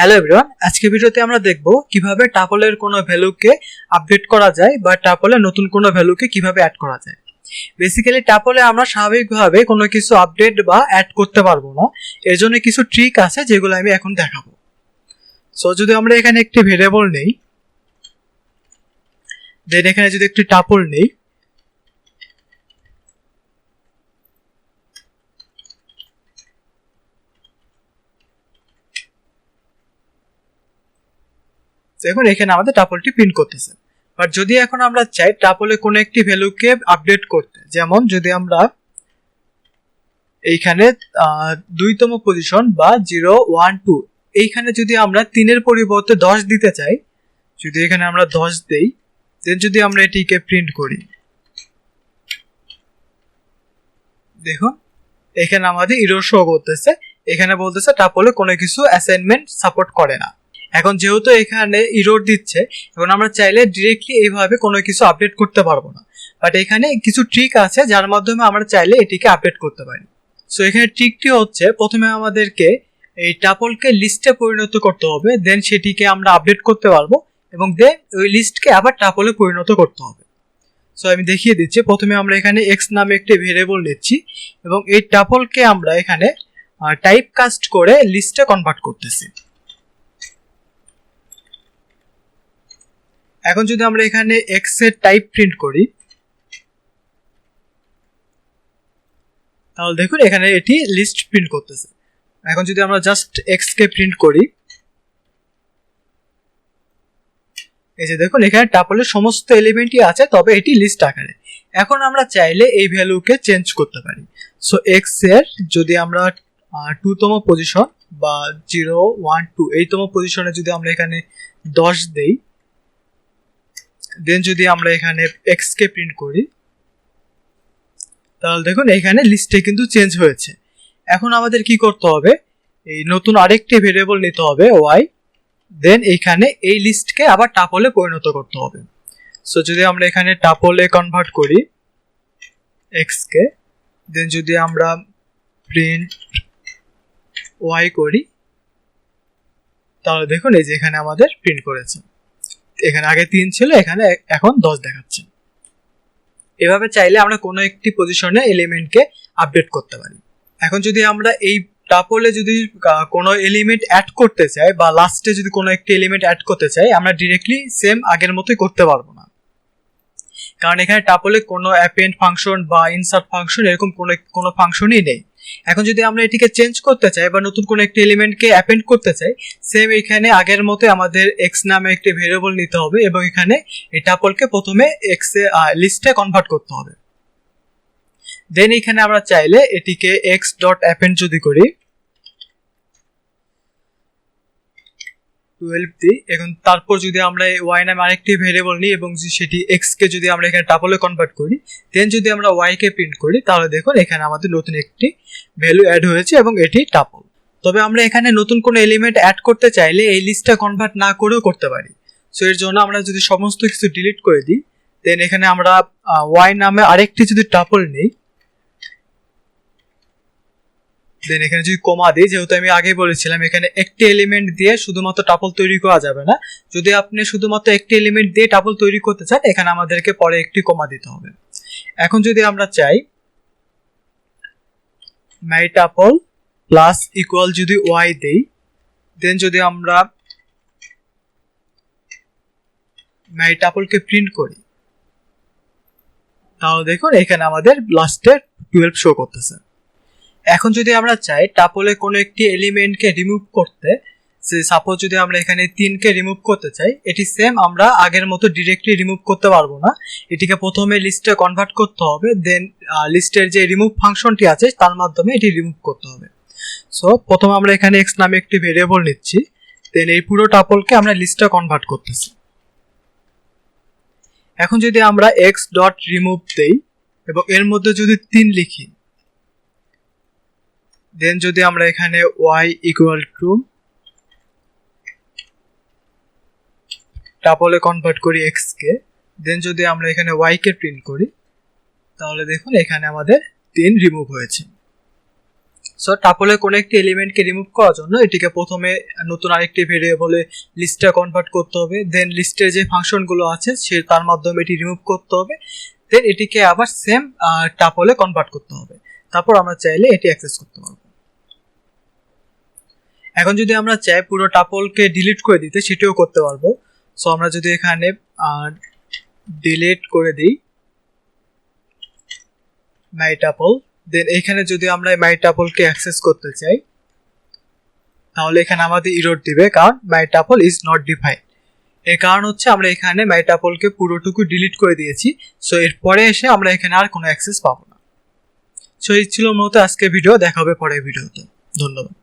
Hello everyone, আজকে ভিডিওতে আমরা দেখব কিভাবে টাপলের কোনো ভ্যালুকে আপডেট করা যায় বা টাপলে নতুন কোনো ভ্যালুকে কিভাবে অ্যাড করা যায়। বেসিক্যালি টাপলে আমরা স্বাভাবিকভাবে কোনো কিছু আপডেট বা অ্যাড করতে পারবো না, এর জন্য কিছু ট্রিক আছে যেগুলো আমি এখন দেখাবো। সো যদি আমরা এখানে একটি ভেরিয়েবল নেই, দেন এখানে যদি একটি টাপল নেই, এখন এখানে আমাদের টাপলটি প্রিন্ট করতেছে। বাট যদি এখন আমরা চাই টাপলে কোনো একটি ভ্যালুকে আপডেট করতে, যেমন যদি আমরা এইখানে 2তম পজিশন বা 0 1 2 এইখানে যদি আমরা 3-এর পরিবর্তে 10 দিতে চাই, যদি এখানে আমরা 10 দেই, দেন যদি আমরা এটিকে প্রিন্ট করি, দেখুন এখানে আমাদের এরর শো করতেছে, এখানে বলতেছে টাপলে কোনো কিছু অ্যাসাইনমেন্ট সাপোর্ট করে না। এখন যেহেতু এখানে এরর দিচ্ছে, এখন আমরা চাইলে ডিরেক্টলি এইভাবে কোনো কিছু আপডেট করতে পারবো না, বাট এখানে কিছু ট্রিক আছে যার মাধ্যমে আমরা চাইলে এটিকে আপডেট করতে পারি। সো এখানে ট্রিকটি হচ্ছে, প্রথমে আমাদেরকে এই টাপলকে লিস্টে পরিণত করতে হবে, দেন সেটিকে আমরা আপডেট করতে পারবো এবং দেন ওই লিস্টকে আবার টাপলে পরিণত করতে হবে। সো আমি দেখিয়ে দিচ্ছি। প্রথমে আমরা এখানে এক্স নামে একটি ভেরিয়েবল নিচ্ছি এবং এই টাপলকে আমরা এখানে টাইপ কাস্ট করে লিস্টে কনভার্ট করতেছি। এখন যদি আমরা এখানে এক্স এর টাইপ প্রিন্ট করি, তাহলে দেখুন এখানে এটি লিস্ট প্রিন্ট করতেছে। এখন যদি আমরা জাস্ট এক্স কে প্রিন্ট করি, এই যে দেখুন এখানে টাপলের সমস্ত এলিমেন্টই আছে, তবে এটি লিস্ট আকারে। এখন আমরা চাইলে এই ভ্যালুকে চেঞ্জ করতে পারি। সো এক্স এর যদি আমরা 2তম পজিশন বা 0 1 2 এইতম পজিশনে যদি আমরা এখানে 10 দেই, দেন যদি আমরা এখানে এক্স কে প্রিন্ট করি, তাহলে দেখুন এখানে লিস্টে কিন্তু চেঞ্জ হয়েছে। এখন আমাদের কি করতে হবে, এই নতুন আরেকটি ভেরিয়েবল নিতে হবে ওয়াই, দেন এইখানে এই লিস্টকে আবার টাপলে পরিণত করতে হবে। সো যদি আমরা এখানে টাপলে কনভার্ট করি এক্স কে, দেন যদি আমরা প্রিন্ট ওয়াই করি, তাহলে দেখুন এই যে এখানে আমাদের প্রিন্ট করেছে, এখানে আগে 3 ছিল, এখানে এখন 10 দেখাচ্ছে। এভাবে চাইলে আমরা কোনো একটি পজিশনে এলিমেন্টকে আপডেট করতে পারি। এখন যদি আমরা এই টাপলে যদি কোনো এলিমেন্ট অ্যাড করতে চাই বা লাস্টে যদি কোনো একটি এলিমেন্ট অ্যাড করতে চাই, আমরা ডিরেক্টলি সেম আগের মতোই করতে পারবো না, কারণ এখানে টাপলে কোনো অ্যাপেন্ড ফাংশন বা ইনসার্ট ফাংশন এরকম কোনো ফাংশনই নেই। এখন যদি আমরা এটিকে চেঞ্জ করতে চাই বা নতুন কোনো একটি এলিমেন্টকে অ্যাপেন্ড করতে চাই, সেম এখানে আগের মতো আমাদের এক্স নামে একটি ভেরিয়েবল নিতে হবে এবং এখানে এই টাপলকে প্রথমে এক্স এ লিস্টে কনভার্ট করতে হবে। দেন এখানে আমরা চাইলে এটিকে এক্স ডট অ্যাপেন্ড যদি করি 12 দিই, এখন তারপর যদি আমরা ওয়াই নামে আরেকটি ভেরিয়েবল নিই এবং সেটি এক্স কে যদি আমরা এখানে টাপলে কনভার্ট করি, দেন যদি আমরা ওয়াই কে প্রিন্ট করি, তাহলে দেখুন এখানে আমাদের নতুন একটি ভ্যালু অ্যাড হয়েছে এবং এটি টাপল। তবে আমরা এখানে নতুন কোনো এলিমেন্ট অ্যাড করতে চাইলে এই লিস্টটা কনভার্ট না করেও করতে পারি। সো এর জন্য আমরা যদি সমস্ত কিছু ডিলিট করে দিই, দেন এখানে আমরা ওয়াই নামে আরেকটি যদি টাপল নিই, দেন এখানে যদি কমা দিই, যেহেতু আমি আগেই বলেছিলাম এখানে একটি এলিমেন্ট দিয়ে শুধুমাত্র টাপল তৈরি করা যাবে না, যদি আপনি শুধুমাত্র একটি এলিমেন্ট দিয়ে টাপল তৈরি করতে চান, এখানে আমাদেরকে পরে একটি কমা দিতে হবে। এখন যদি আমরা চাই মাই টাপল প্লাস ইকুয়াল যদি ওয়াই দেই, দেন যদি আমরা মাই টাপলকে প্রিন্ট করি, তাহলে দেখুন এখানে আমাদের লাস্টে 12 শো করতেছে। এখন যদি আমরা চাই টাপলে কোনো একটি এলিমেন্টকে রিমুভ করতে, সাপোজ যদি আমরা এখানে 3 কে রিমুভ করতে চাই, এটি সেম আমরা আগের মতো ডিরেক্টলি রিমুভ করতে পারবো না, এটিকে প্রথমে লিস্টে কনভার্ট করতে হবে, দেন লিস্টের যে রিমুভ ফাংশনটি আছে তার মাধ্যমে এটি রিমুভ করতে হবে। সো প্রথমে আমরা এখানে এক্স নামে একটি ভেরিয়েবল নিচ্ছি, দেন এই পুরো টাপলকে আমরা লিস্টে কনভার্ট করতেছি। এখন যদি আমরা এক্স ডট রিমুভ দেই এবং এর মধ্যে যদি 3 লিখি, দেন যদি আমরা এখানে y ইকুয়াল টু টাপলে কনভার্ট করি x কে, দেন যদি আমরা এখানে y কে প্রিন্ট করি, তাহলে দেখুন এখানে আমাদের 3 রিমুভ হয়েছে। সো টাপলের কোনো একটি এলিমেন্টকে রিমুভ করার জন্য এটিকে প্রথমে নতুন আরেকটি ভেরিয়েবলে লিস্টে কনভার্ট করতে হবে, দেন লিস্টের যে ফাংশনগুলো আছে সে তার মাধ্যমে এটি রিমুভ করতে হবে, দেন এটিকে আবার সেম টাপলে কনভার্ট করতে হবে। তারপর আমরা চাইলে এটি অ্যাক্সেস করতে পারবো। এখন যদি আমরা চাই পুরো টাপলকে ডিলিট করে দিতে, সেটিও করতে পারবো। সো আমরা যদি এখানে ডিলিট করে দিই মাই টাপল, দেন এখানে যদি আমরা মাই টাপলকে অ্যাক্সেস করতে চাই তাহলে এখানে আমাদের এরর দিবে, কারণ মাই টাপল ইজ নট ডিফাইন্ড। এর কারণ হচ্ছে আমরা এখানে মাই টাপলকে পুরোটুকু ডিলিট করে দিয়েছি। সো এরপরে এসে আমরা এখানে আর কোনো অ্যাক্সেস পাবো না। সো এই ছিল মূলত আজকের ভিডিও, দেখা হবে পরের ভিডিওতে। ধন্যবাদ।